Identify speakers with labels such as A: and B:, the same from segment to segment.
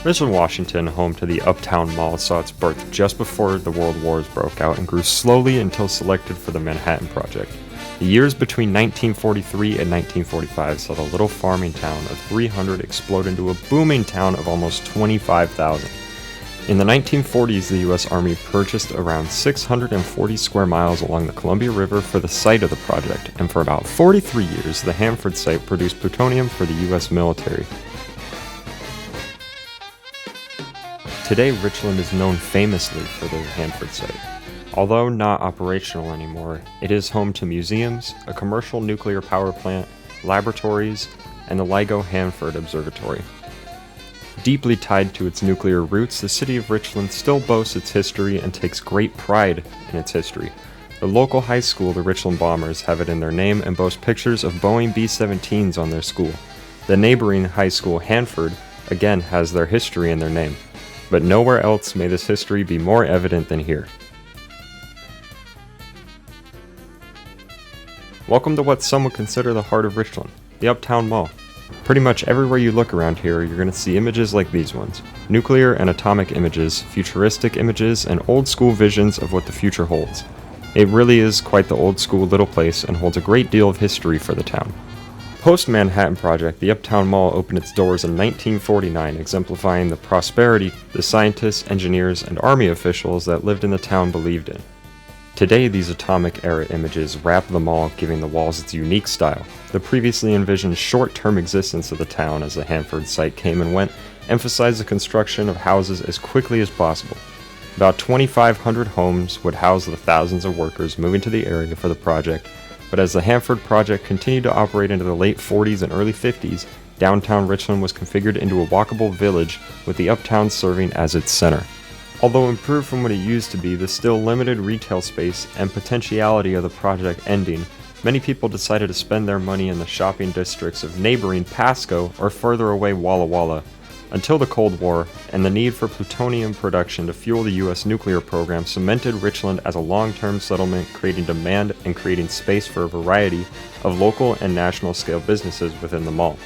A: Richland, Washington, home to the Uptown Mall, saw its birth just before the World Wars broke out and grew slowly until selected for the Manhattan Project. The years between 1943 and 1945 saw the little farming town of 300 explode into a booming town of almost 25,000. In the 1940s, the U.S. Army purchased around 640 square miles along the Columbia River for the site of the project, and for about 43 years, the Hanford site produced plutonium for the U.S. military. Today, Richland is known famously for the Hanford site. Although not operational anymore, it is home to museums, a commercial nuclear power plant, laboratories, and the LIGO Hanford Observatory. Deeply tied to its nuclear roots, the city of Richland still boasts its history and takes great pride in its history. The local high school, the Richland Bombers, have it in their name and boast pictures of Boeing B-17s on their school. The neighboring high school, Hanford, again has their history in their name. But nowhere else may this history be more evident than here. Welcome to what some would consider the heart of Richland, the Uptown Mall. Pretty much everywhere you look around here, you're going to see images like these ones. Nuclear and atomic images, futuristic images, and old school visions of what the future holds. It really is quite the old school little place and holds a great deal of history for the town. Post-Manhattan Project, the Uptown Mall opened its doors in 1949, exemplifying the prosperity the scientists, engineers, and army officials that lived in the town believed in. Today, these atomic-era images wrap the mall, giving the walls its unique style. The previously envisioned short-term existence of the town as the Hanford site came and went emphasized the construction of houses as quickly as possible. About 2,500 homes would house the thousands of workers moving to the area for the project, but as the Hanford project continued to operate into the late 40s and early 50s, downtown Richland was configured into a walkable village with the uptown serving as its center. Although improved from what it used to be, the still limited retail space and potentiality of the project ending, many people decided to spend their money in the shopping districts of neighboring Pasco or further away Walla Walla, until the Cold War and the need for plutonium production to fuel the U.S. nuclear program cemented Richland as a long-term settlement, creating demand and creating space for a variety of local and national scale businesses within the mall.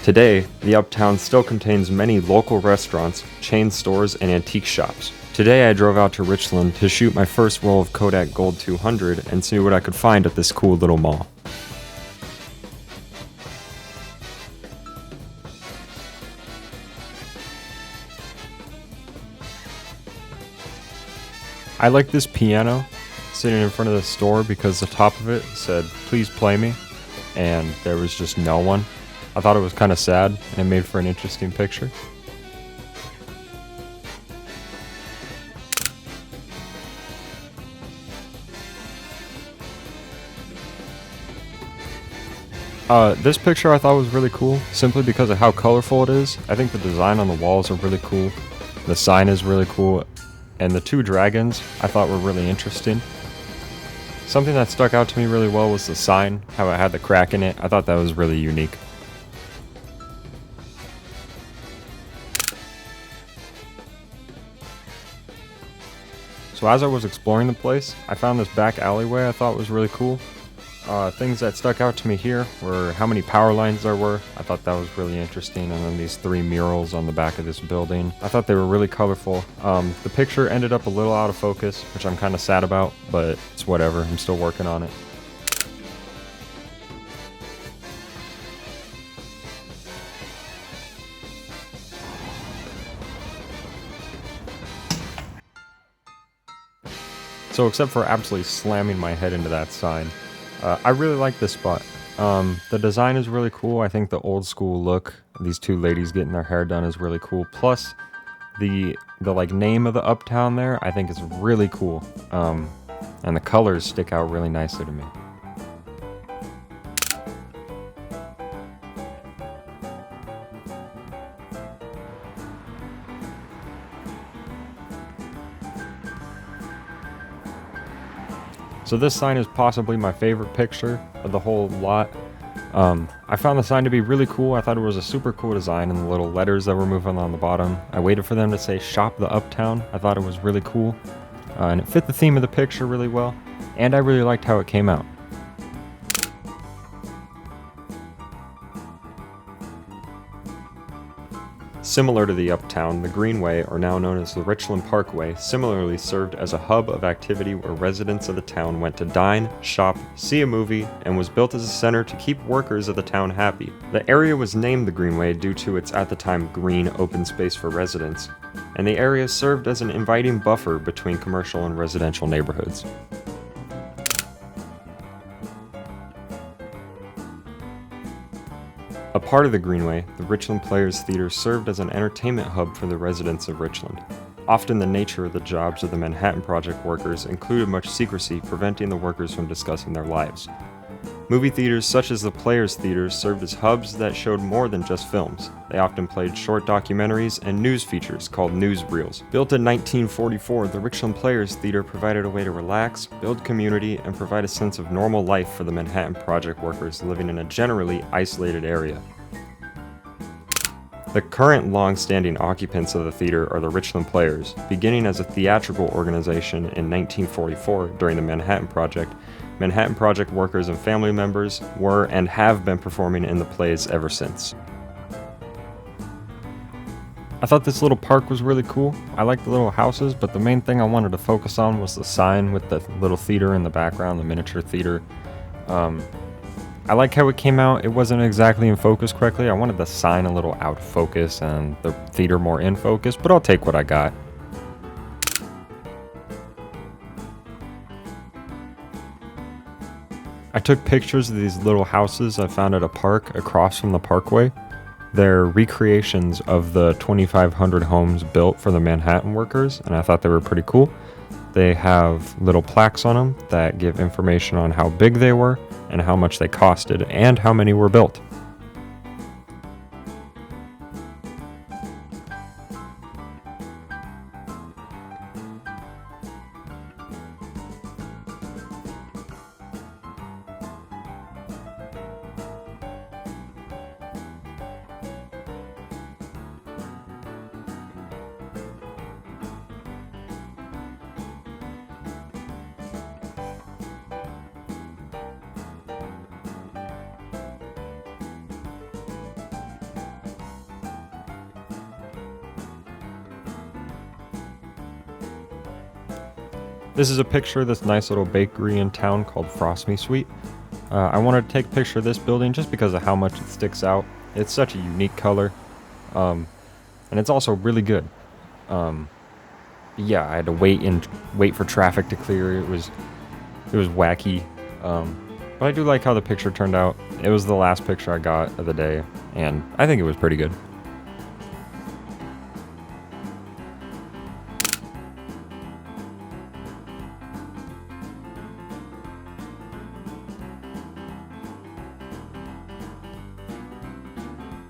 A: Today, the Uptown still contains many local restaurants, chain stores, and antique shops. Today I drove out to Richland to shoot my first roll of Kodak Gold 200 and see what I could find at this cool little mall. I like this piano sitting in front of the store because the top of it said, "Please play me," and there was just no one. I thought it was kind of sad, and it made for an interesting picture. This picture I thought was really cool, simply because of how colorful it is. I think the design on the walls are really cool. The sign is really cool, and the two dragons I thought were really interesting. Something that stuck out to me really well was the sign, how it had the crack in it. I thought that was really unique. So as I was exploring the place, I found this back alleyway I thought was really cool. Things that stuck out to me here were how many power lines there were. I thought that was really interesting. And then these three murals on the back of this building. I thought they were really colorful. The picture ended up a little out of focus, which I'm kind of sad about, but it's whatever. I'm still working on it. So except for absolutely slamming my head into that sign, I really like this spot. The design is really cool. I think the old school look, these two ladies getting their hair done, is really cool. Plus, the like name of the Uptown there, I think is really cool. And the colors stick out really nicely to me. So this sign is possibly my favorite picture of the whole lot. I found the sign to be really cool. I thought it was a super cool design, and the little letters that were moving on the bottom. I waited for them to say "Shop the Uptown." I thought it was really cool, and it fit the theme of the picture really well, and I really liked how it came out. Similar to the Uptown, the Greenway, or now known as the Richland Parkway, similarly served as a hub of activity where residents of the town went to dine, shop, see a movie, and was built as a center to keep workers of the town happy. The area was named the Greenway due to its at the time green open space for residents, and the area served as an inviting buffer between commercial and residential neighborhoods. A part of the Greenway, the Richland Players Theater served as an entertainment hub for the residents of Richland. Often the nature of the jobs of the Manhattan Project workers included much secrecy, preventing the workers from discussing their lives. Movie theaters such as the Players Theaters served as hubs that showed more than just films. They often played short documentaries and news features called newsreels. Built in 1944, the Richland Players Theater provided a way to relax, build community, and provide a sense of normal life for the Manhattan Project workers living in a generally isolated area. The current long-standing occupants of the theater are the Richland Players. Beginning as a theatrical organization in 1944 during the Manhattan Project workers and family members were and have been performing in the plays ever since. I thought this little park was really cool. I like the little houses, but the main thing I wanted to focus on was the sign with the little theater in the background, the miniature theater. I like how it came out. It wasn't exactly in focus correctly. I wanted the sign a little out of focus and the theater more in focus, but I'll take what I got. I took pictures of these little houses I found at a park across from the parkway. They're recreations of the 2,500 homes built for the Manhattan workers, and I thought they were pretty cool. They have little plaques on them that give information on how big they were and how much they costed and how many were built. This is a picture of this nice little bakery in town called Frost Me Sweet. I wanted to take a picture of this building just because of how much it sticks out. It's such a unique color, and it's also really good. Yeah, I had to wait for traffic to clear. It was wacky, but I do like how the picture turned out. It was the last picture I got of the day, and I think it was pretty good.